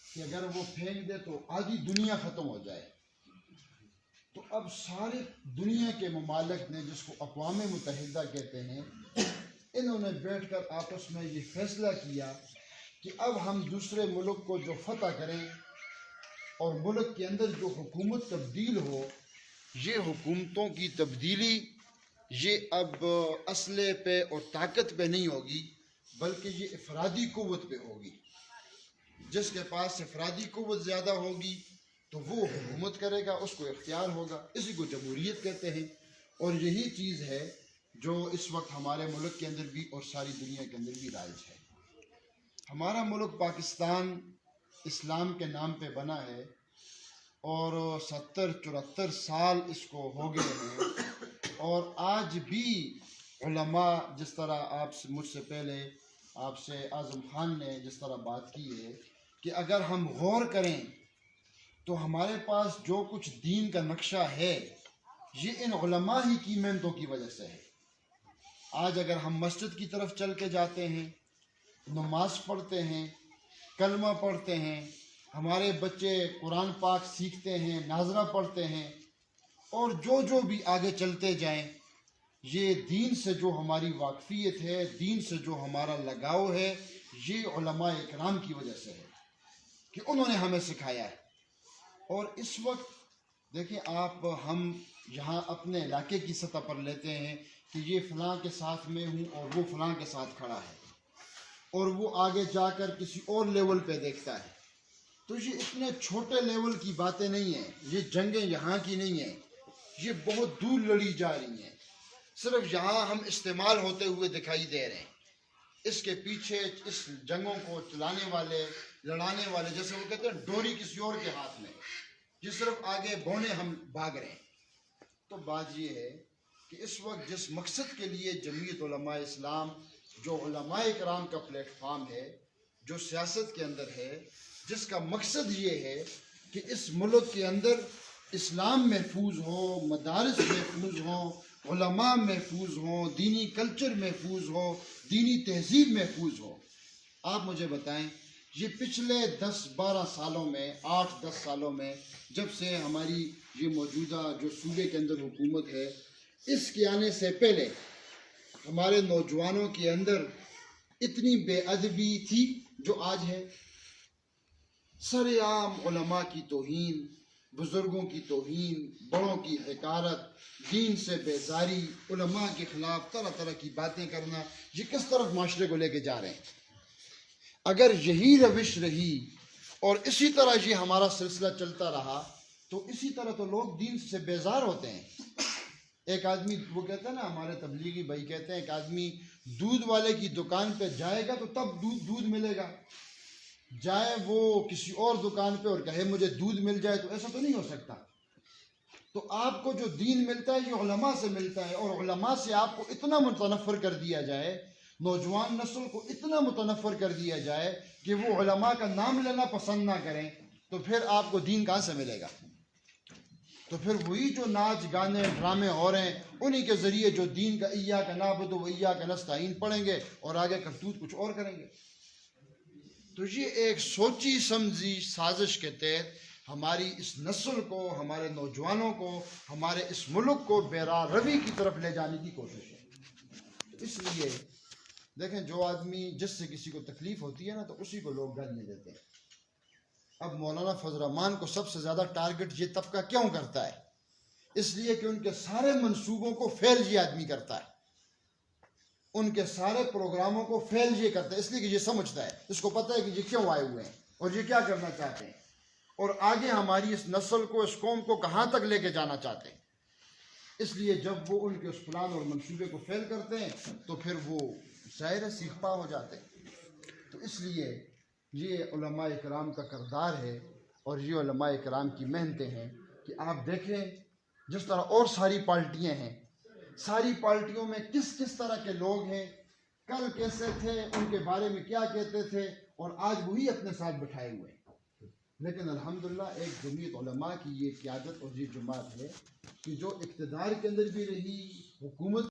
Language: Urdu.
کہ اگر وہ پھینک دے تو آدھی دنیا ختم ہو جائے. تو اب ساری دنیا کے ممالک نے، جس کو اقوام متحدہ کہتے ہیں، انہوں نے بیٹھ کر آپس میں یہ فیصلہ کیا کہ اب ہم دوسرے ملک کو جو فتح کریں اور ملک کے اندر جو حکومت تبدیل ہو، یہ حکومتوں کی تبدیلی یہ اب اسلحے پہ اور طاقت پہ نہیں ہوگی، بلکہ یہ افرادی قوت پہ ہوگی. جس کے پاس افرادی قوت زیادہ ہوگی تو وہ حکومت کرے گا، اس کو اختیار ہوگا. اسی کو جمہوریت کہتے ہیں. اور یہی چیز ہے جو اس وقت ہمارے ملک کے اندر بھی اور ساری دنیا کے اندر بھی رائج ہے. ہمارا ملک پاکستان اسلام کے نام پہ بنا ہے اور 74 سال اس کو ہو گئے ہیں. اور آج بھی علماء، جس طرح مجھ سے پہلے آپ سے اعظم خان نے جس طرح بات کی ہے کہ اگر ہم غور کریں تو ہمارے پاس جو کچھ دین کا نقشہ ہے یہ ان علماء ہی کی محنتوں کی وجہ سے ہے. آج اگر ہم مسجد کی طرف چل کے جاتے ہیں، نماز پڑھتے ہیں، کلمہ پڑھتے ہیں، ہمارے بچے قرآن پاک سیکھتے ہیں، ناظرہ پڑھتے ہیں، اور جو بھی آگے چلتے جائیں، یہ دین سے جو ہماری واقفیت ہے، دین سے جو ہمارا لگاؤ ہے، یہ علماء اکرام کی وجہ سے ہے کہ انہوں نے ہمیں سکھایا ہے. اور اس وقت دیکھیں آپ، ہم یہاں اپنے علاقے کی سطح پر لیتے ہیں کہ یہ فلاں کے ساتھ میں ہوں اور وہ فلاں کے ساتھ کھڑا ہے، اور وہ آگے جا کر کسی اور لیول پہ دیکھتا ہے. تو یہ اتنے چھوٹے لیول کی باتیں نہیں ہیں، یہ جنگیں یہاں کی نہیں ہیں، یہ بہت دور لڑی جا رہی ہیں. صرف یہاں ہم استعمال ہوتے ہوئے دکھائی دے رہے ہیں. اس کے پیچھے اس جنگوں کو چلانے والے، لڑانے والے، جیسے وہ کہتے ہیں ڈوری کسی اور کے ہاتھ میں، یہ صرف آگے بونے ہم بھاگ رہے ہیں. تو بات یہ ہے کہ اس وقت جس مقصد کے لیے جمعیت علماء اسلام، جو علماء اکرام کا پلیٹ فارم ہے، جو سیاست کے اندر ہے، جس کا مقصد یہ ہے کہ اس ملک کے اندر اسلام محفوظ ہو، مدارس محفوظ ہوں، علماء محفوظ ہوں، دینی کلچر محفوظ ہو، دینی تہذیب محفوظ ہو. آپ مجھے بتائیں، یہ پچھلے 10-12 سالوں میں، 8-10 سالوں میں، جب سے ہماری یہ موجودہ جو صوبے کے اندر حکومت ہے، اس کے آنے سے پہلے ہمارے نوجوانوں کے اندر اتنی بے ادبی تھی جو آج ہے. سر عام علماء کی توہین، بزرگوں کی توہین، بڑوں کی حقارت، دین سے بیزاری، علماء کے خلاف طرح طرح کی باتیں کرنا، یہ کس طرف معاشرے کو لے کے جا رہے ہیں؟ اگر یہی روش رہی اور اسی طرح یہ ہمارا سلسلہ چلتا رہا تو اسی طرح تو لوگ دین سے بیزار ہوتے ہیں. ایک آدمی، وہ کہتا ہے نا، ہمارے تبلیغی بھائی کہتے ہیں، ایک آدمی دودھ والے کی دکان پہ جائے گا تو تب دودھ ملے گا. جائے وہ کسی اور دکان پہ اور کہے مجھے دودھ مل جائے تو ایسا تو نہیں ہو سکتا. تو آپ کو جو دین ملتا ہے یہ علماء سے ملتا ہے، اور علماء سے آپ کو اتنا متنفر کر دیا جائے، نوجوان نسل کو اتنا متنفر کر دیا جائے کہ وہ علماء کا نام لینا پسند نہ کریں، تو پھر آپ کو دین کہاں سے ملے گا؟ تو پھر وہی جو ناچ گانے ڈرامے ہو رہے ہیں، انہی کے ذریعے جو دین کا ایاک نعبد و ایاک نستعین پڑھیں گے اور آگے کرتوت کچھ اور کریں گے. تو یہ ایک سوچی سمجھی سازش کے تحت ہماری اس نسل کو، ہمارے نوجوانوں کو، ہمارے اس ملک کو بے راہ روی کی طرف لے جانے کی کوشش ہے. تو اس لیے دیکھیں، جو آدمی، جس سے کسی کو تکلیف ہوتی ہے نا تو اسی کو لوگ گالیاں دیتے ہیں. اب مولانا فضل الرحمان کو سب سے زیادہ ٹارگٹ یہ طبقہ کیوں کرتا ہے؟ اس لیے کہ ان کے سارے منصوبوں کو فیل یہ آدمی کرتا ہے، ان کے سارے پروگراموں کو فیل یہ کرتا ہے، اس لیے کہ یہ سمجھتا ہے، اس کو پتہ ہے کہ یہ کیوں آئے ہوئے ہیں اور یہ کیا کرنا چاہتے ہیں، اور آگے ہماری اس نسل کو، اس قوم کو کہاں تک لے کے جانا چاہتے ہیں. اس لیے جب وہ ان کے اس پلان اور منصوبے کو فیل کرتے ہیں تو پھر وہ ظاہر ہے سیخ پا ہو جاتے ہیں. تو اس لیے یہ علماء اکرام کا کردار ہے اور یہ علماء اکرام کی محنتیں ہیں کہ آپ دیکھیں جس طرح اور ساری پارٹیاں ہیں، ساری پارٹیوں میں کس کس طرح کے لوگ ہیں، کل کیسے تھے، ان کے بارے میں کیا کہتے تھے، اور آج وہی اپنے ساتھ بٹھائے ہوئے ہیں. لیکن الحمدللہ ایک جمعیت علماء کی یہ قیادت اور یہ جماعت ہے کہ جو اقتدار کے اندر بھی رہی، حکومت